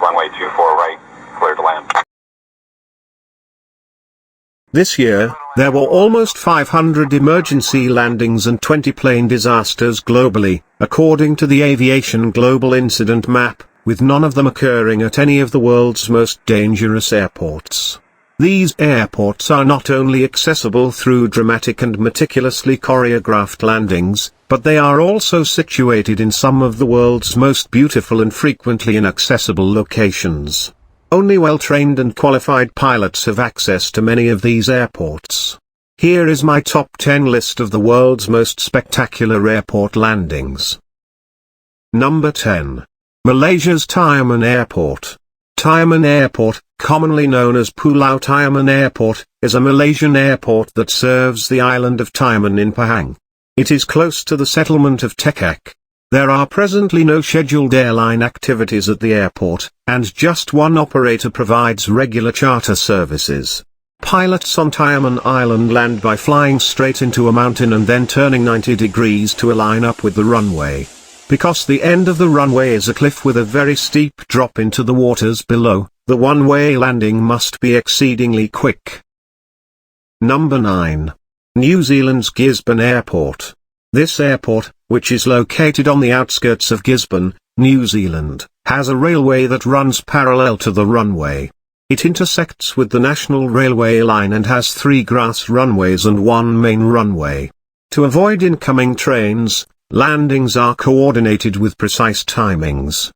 Runway 24 right, clear to land. This year, there were almost 500 emergency landings and 20 plane disasters globally, according to the Aviation Global Incident Map, with none of them occurring at any of the world's most dangerous airports. These airports are not only accessible through dramatic and meticulously choreographed landings, but they are also situated in some of the world's most beautiful and frequently inaccessible locations. Only well-trained and qualified pilots have access to many of these airports. Here is my top 10 list of the world's most spectacular airport landings. Number 10. Malaysia's Tioman Airport. Tioman Airport, commonly known as Pulau Tioman Airport, is a Malaysian airport that serves the island of Tioman in Pahang. It is close to the settlement of Tekak. There are presently no scheduled airline activities at the airport, and just one operator provides regular charter services. Pilots on Tioman Island land by flying straight into a mountain and then turning 90 degrees to align up with the runway. Because the end of the runway is a cliff with a very steep drop into the waters below, the one-way landing must be exceedingly quick. Number 9. New Zealand's Gisborne Airport. This airport, which is located on the outskirts of Gisborne, New Zealand, has a railway that runs parallel to the runway. It intersects with the National Railway line and has 3 grass runways and 1 main runway. To avoid incoming trains, landings are coordinated with precise timings.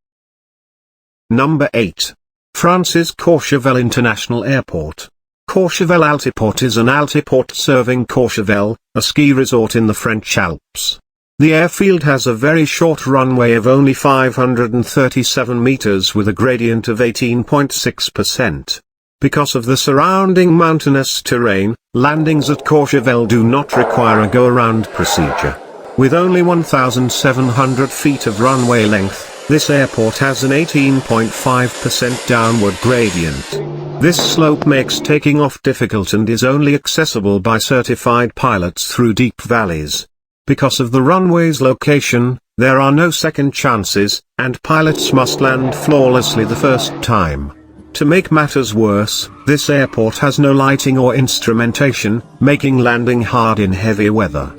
Number 8. France's Courchevel International Airport. Courchevel Altiport is an altiport serving Courchevel, a ski resort in the French Alps. The airfield has a very short runway of only 537 meters with a gradient of 18.6%. Because of the surrounding mountainous terrain, landings at Courchevel do not require a go-around procedure. With only 1,700 feet of runway length, this airport has an 18.5% downward gradient. This slope makes taking off difficult and is only accessible by certified pilots through deep valleys. Because of the runway's location, there are no second chances, and pilots must land flawlessly the first time. To make matters worse, this airport has no lighting or instrumentation, making landing hard in heavy weather.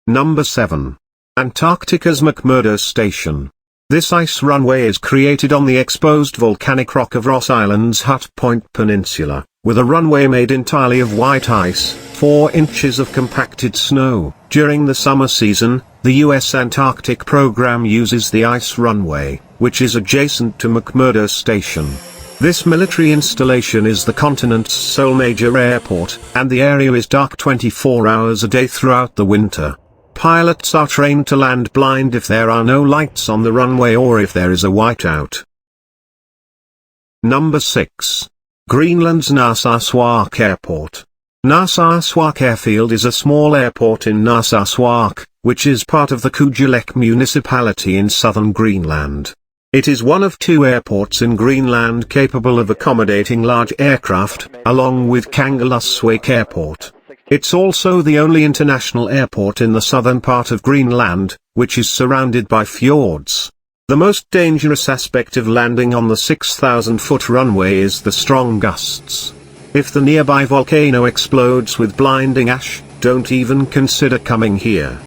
Number 7. Antarctica's McMurdo Station. This ice runway is created on the exposed volcanic rock of Ross Island's Hut Point Peninsula, with a runway made entirely of white ice, 4 inches of compacted snow. During the summer season, the U.S. Antarctic program uses the ice runway, which is adjacent to McMurdo Station. This military installation is the continent's sole major airport, and the area is dark 24 hours a day throughout the winter. Pilots are trained to land blind if there are no lights on the runway or if there is a whiteout. Number 6. Greenland's Narsarsuaq Airport. Narsarsuaq Airfield is a small airport in Narsarsuaq, which is part of the Courchevel municipality in southern Greenland. It is one of 2 airports in Greenland capable of accommodating large aircraft, along with Narsarsuaq Airport. It's also the only international airport in the southern part of Greenland, which is surrounded by fjords. The most dangerous aspect of landing on the 6,000-foot runway is the strong gusts. If the nearby volcano explodes with blinding ash, don't even consider coming here.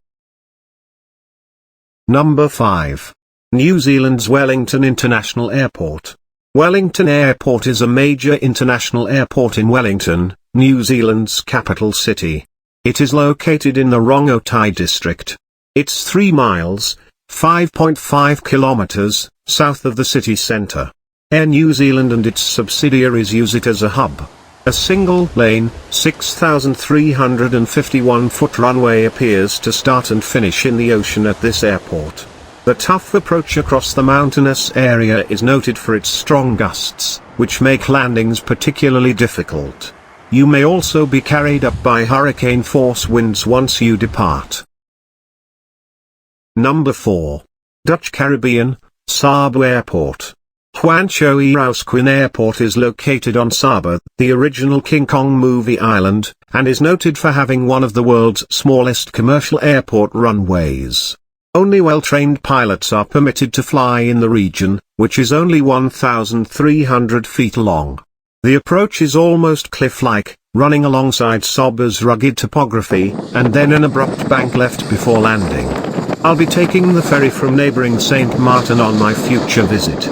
Number 5. New Zealand's Wellington International Airport. Wellington Airport is a major international airport in Wellington, New Zealand's capital city. It is located in the Rongotai district. It's 3 miles, 5.5 kilometers, south of the city centre. Air New Zealand and its subsidiaries use it as a hub. A single-lane, 6,351-foot runway appears to start and finish in the ocean at this airport. The tough approach across the mountainous area is noted for its strong gusts, which make landings particularly difficult. You may also be carried up by hurricane-force winds once you depart. Number 4. Dutch Caribbean, Saba Airport. Juancho Erausquin Airport is located on Saba, the original King Kong movie island, and is noted for having one of the world's smallest commercial airport runways. Only well-trained pilots are permitted to fly in the region, which is only 1,300 feet long. The approach is almost cliff-like, running alongside Saba's rugged topography, and then an abrupt bank left before landing. I'll be taking the ferry from neighboring St. Maarten on my future visit.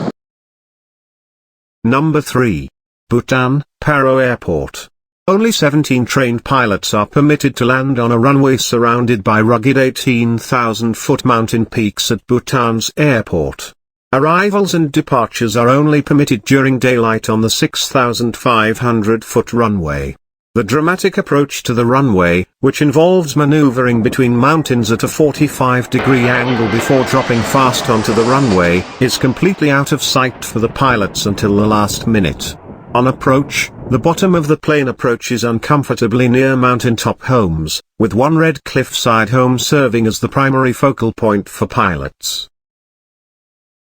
Number 3. Bhutan, Paro Airport. Only 17 trained pilots are permitted to land on a runway surrounded by rugged 18,000-foot mountain peaks at Bhutan's airport. Arrivals and departures are only permitted during daylight on the 6,500-foot runway. The dramatic approach to the runway, which involves maneuvering between mountains at a 45-degree angle before dropping fast onto the runway, is completely out of sight for the pilots until the last minute. On approach, the bottom of the plane approaches uncomfortably near mountaintop homes, with one red cliffside home serving as the primary focal point for pilots.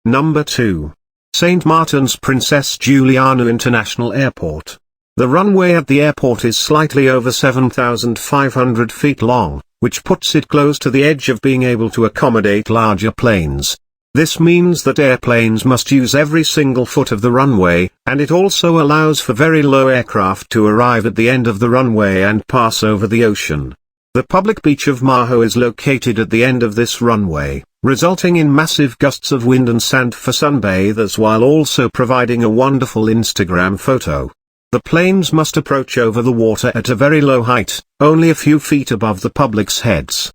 Number 2. St. Maarten's Princess Juliana International Airport. The runway at the airport is slightly over 7,500 feet long, which puts it close to the edge of being able to accommodate larger planes. This means that airplanes must use every single foot of the runway, and it also allows for very low aircraft to arrive at the end of the runway and pass over the ocean. The public beach of Maho is located at the end of this runway, resulting in massive gusts of wind and sand for sunbathers while also providing a wonderful Instagram photo. The planes must approach over the water at a very low height, only a few feet above the public's heads.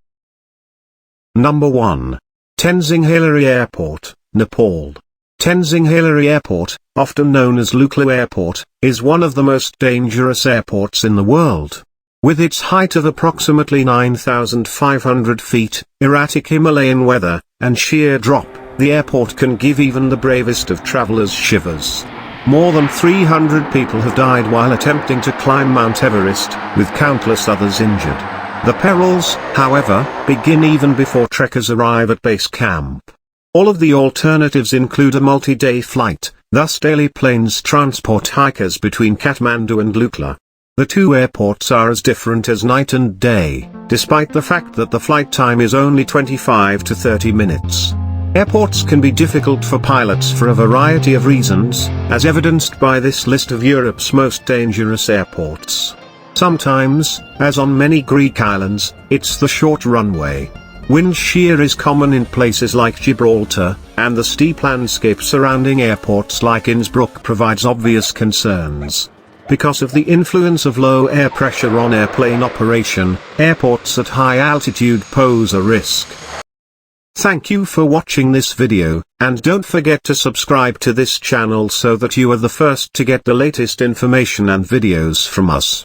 Number 1. Tenzing-hillary Airport, Nepal. Tenzing-hillary Airport, often known as Lukla Airport, is one of the most dangerous airports in the world. With its height of approximately 9,500 feet, erratic Himalayan weather, and sheer drop, the airport can give even the bravest of travelers shivers. More than 300 people have died while attempting to climb Mount Everest, with countless others injured. The perils, however, begin even before trekkers arrive at base camp. All of the alternatives include a multi-day flight, thus daily planes transport hikers between Kathmandu and Lukla. The two airports are as different as night and day, despite the fact that the flight time is only 25 to 30 minutes. Airports can be difficult for pilots for a variety of reasons, as evidenced by this list of Europe's most dangerous airports. Sometimes, as on many Greek islands, it's the short runway. Wind shear is common in places like Gibraltar, and the steep landscape surrounding airports like Innsbruck provides obvious concerns. Because of the influence of low air pressure on airplane operation, airports at high altitude pose a risk. Thank you for watching this video, and don't forget to subscribe to this channel so that you are the first to get the latest information and videos from us.